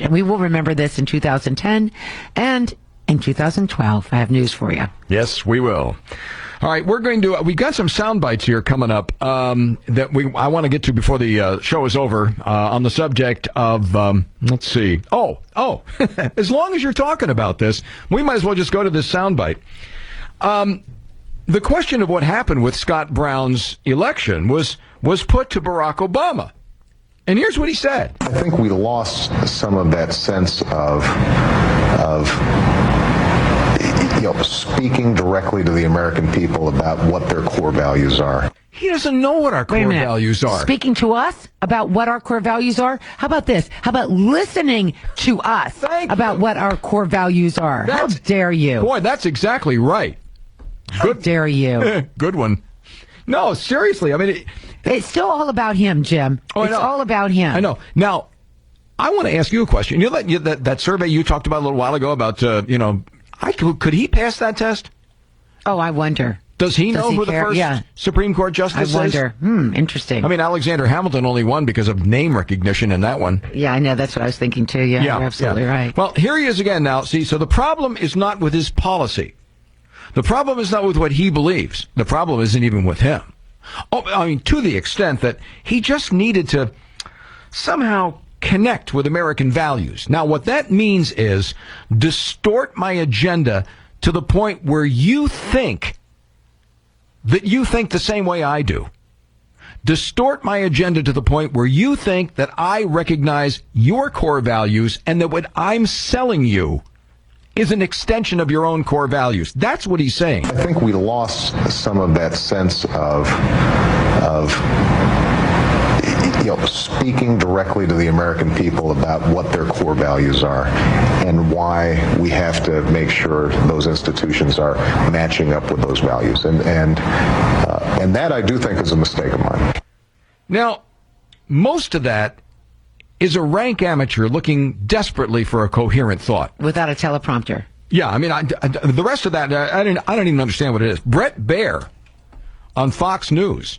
And we will remember this in 2010 and in 2012. I have news for you. Yes, we will. All right, we got some sound bites here coming up that I want to get to before the show is over on the subject of, let's see. Oh, as long as you're talking about this, we might as well just go to this sound bite. The question of what happened with Scott Brown's election was put to Barack Obama. And here's what he said. I think we lost some of that sense of speaking directly to the American people about what their core values are. He doesn't know what our core values are. Speaking to us about what our core values are? How about this? How about listening to us about what our core values are? How dare you? Boy, that's exactly right. How dare you? Good one. No, seriously. I mean, it's still all about him, Jim. It's all about him. I know. Now, I want to ask you a question. You know that survey you talked about a little while ago about, could he pass that test? Oh, I wonder. Does he know who the first Supreme Court justice is? I wonder. Interesting. I mean, Alexander Hamilton only won because of name recognition in that one. Yeah, I know. That's what I was thinking, too. Yeah, you're absolutely right. Well, here he is again now. See, so the problem is not with his policy. The problem is not with what he believes. The problem isn't even with him. Oh, I mean, to the extent that he just needed to somehow connect with American values. Now, what that means is distort my agenda to the point where you think that you think the same way I do. Distort my agenda to the point where you think that I recognize your core values and that what I'm selling you is an extension of your own core values. That's what he's saying. I think we lost some of that sense of speaking directly to the American people about what their core values are and why we have to make sure those institutions are matching up with those values. And that I do think is a mistake of mine. Now, most of that is a rank amateur looking desperately for a coherent thought. Without a teleprompter. Yeah, I mean, the rest of that, I don't even understand what it is. Brett Baer on Fox News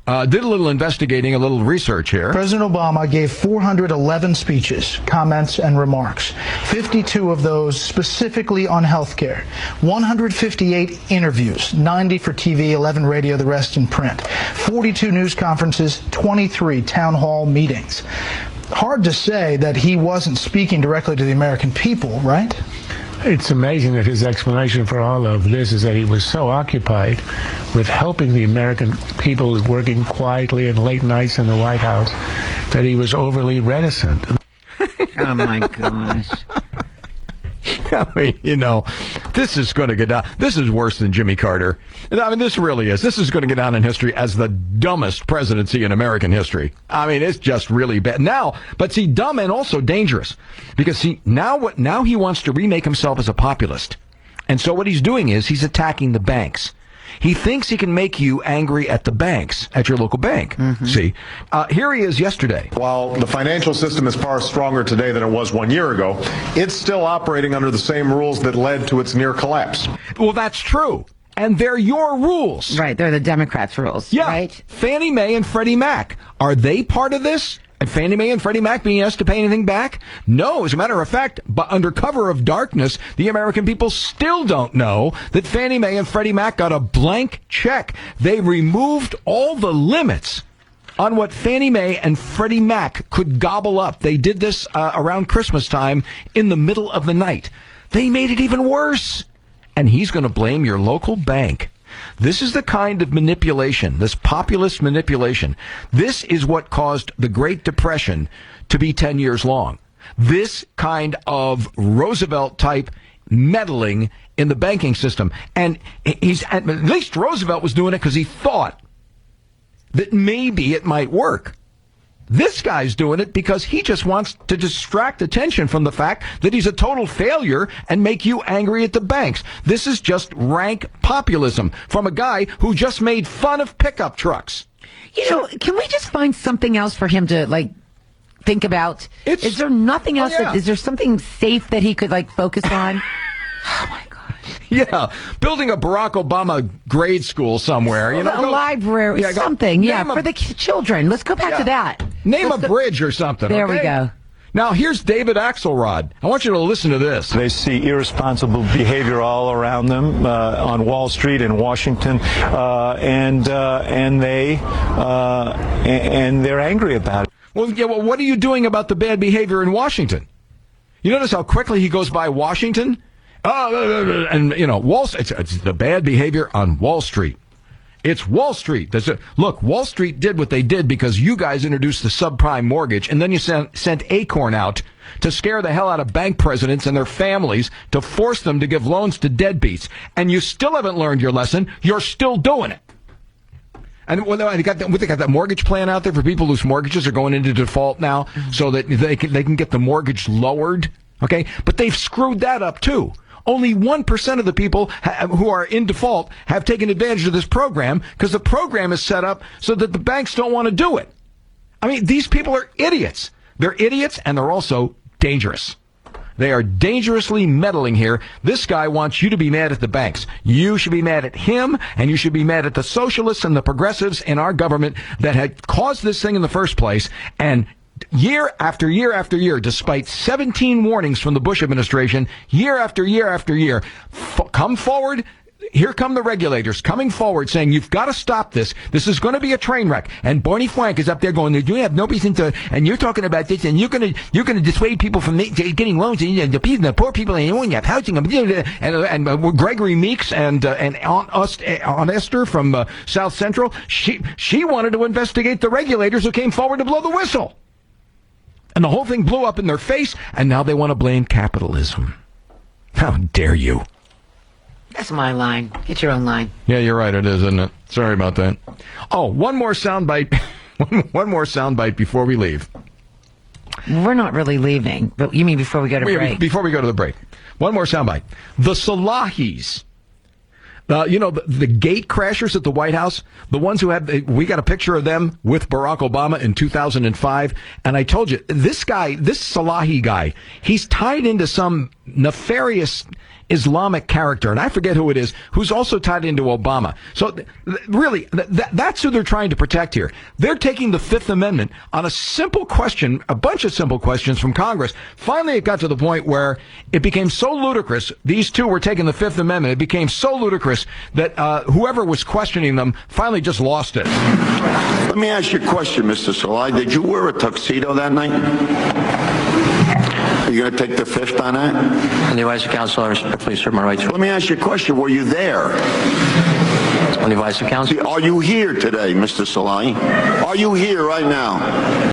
did a little investigating, a little research here. President Obama gave 411 speeches, comments, and remarks. 52 of those specifically on health care. 158 interviews, 90 for TV, 11 radio, the rest in print. 42 news conferences, 23 town hall meetings. Hard to say that he wasn't speaking directly to the American people, right? It's amazing that his explanation for all of this is that he was so occupied with helping the American people working quietly and late nights in the White House that he was overly reticent. Oh, my gosh. I mean, this is going to get down. This is worse than Jimmy Carter. I mean, this really is. This is going to get down in history as the dumbest presidency in American history. I mean, it's just really bad. Now, but see, dumb and also dangerous. Because now he wants to remake himself as a populist. And so what he's doing is he's attacking the banks. He thinks he can make you angry at the banks, at your local bank. Mm-hmm. See, here he is yesterday. While the financial system is far stronger today than it was 1 year ago, it's still operating under the same rules that led to its near collapse. Well, that's true. And they're your rules. Right, they're the Democrats' rules. Yeah. Right? Fannie Mae and Freddie Mac, are they part of this? And Fannie Mae and Freddie Mac being asked to pay anything back? No, as a matter of fact, but under cover of darkness, the American people still don't know that Fannie Mae and Freddie Mac got a blank check. They removed all the limits on what Fannie Mae and Freddie Mac could gobble up. They did this around Christmas time in the middle of the night. They made it even worse. And he's going to blame your local bank. This is the kind of manipulation, this populist manipulation. This is what caused the Great Depression to be 10 years long. This kind of Roosevelt-type meddling in the banking system. And at least Roosevelt was doing it because he thought that maybe it might work. This guy's doing it because he just wants to distract attention from the fact that he's a total failure and make you angry at the banks. This is just rank populism from a guy who just made fun of pickup trucks. Can we just find something else for him to, think about? Is there nothing else? Is there something safe that he could, focus on? Oh, my God. Yeah, building a Barack Obama grade school somewhere. A library, something. For the children. Let's go back to that. Name a bridge or something. There we go. Now, here's David Axelrod. I want you to listen to this. They see irresponsible behavior all around them on Wall Street in Washington, and they're angry about it. Well, yeah, well, what are you doing about the bad behavior in Washington? You notice how quickly he goes by Washington? And, it's the bad behavior on Wall Street. It's Wall Street. Look, Wall Street did what they did because you guys introduced the subprime mortgage, and then you sent Acorn out to scare the hell out of bank presidents and their families to force them to give loans to deadbeats. And you still haven't learned your lesson. You're still doing it. And they got that mortgage plan out there for people whose mortgages are going into default now, so that they can get the mortgage lowered. Okay, but they've screwed that up too. Only 1% of the people who are in default have taken advantage of this program because the program is set up so that the banks don't want to do it. I mean, these people are idiots. They're idiots, and they're also dangerous. They are dangerously meddling here. This guy wants you to be mad at the banks. You should be mad at him, and you should be mad at the socialists and the progressives in our government that had caused this thing in the first place. And year after year after year, despite 17 warnings from the Bush administration, year after year after year, come forward. Here come the regulators coming forward saying, you've got to stop this. This is going to be a train wreck. And Barney Frank is up there going, you have no reason to, and you're talking about this, and you're going to dissuade people from getting loans, and the poor people, and you have housing, and Gregory Meeks and Aunt Esther from South Central, she wanted to investigate the regulators who came forward to blow the whistle. And the whole thing blew up in their face, and now they want to blame capitalism. How dare you? That's my line. Get your own line. Yeah, you're right. It is, isn't it? Sorry about that. Oh, one more soundbite. One more soundbite before we leave. We're not really leaving, but you mean before we go to break? Before we go to the break. One more soundbite. The Salahis. The gate crashers at the White House, the ones who we got a picture of them with Barack Obama in 2005. And I told you, this Salahi guy, he's tied into some nefarious Islamic character, and I forget who it is, who's also tied into Obama. So really, that's who they're trying to protect here. They're taking the Fifth Amendment on a simple question, a bunch of simple questions from Congress. Finally, it got to the point where it became so ludicrous, these two were taking the Fifth Amendment, it became so ludicrous that whoever was questioning them finally just lost it. Let me ask you a question, Mr. Salai. Did you wear a tuxedo that night? Are you going to take the fifth on that? On the advice of counsel, I respectfully assert my right to. Let me ask you a question. Were you there? On the advice of counsel. Are you here today, Mr. Salai? Are you here right now?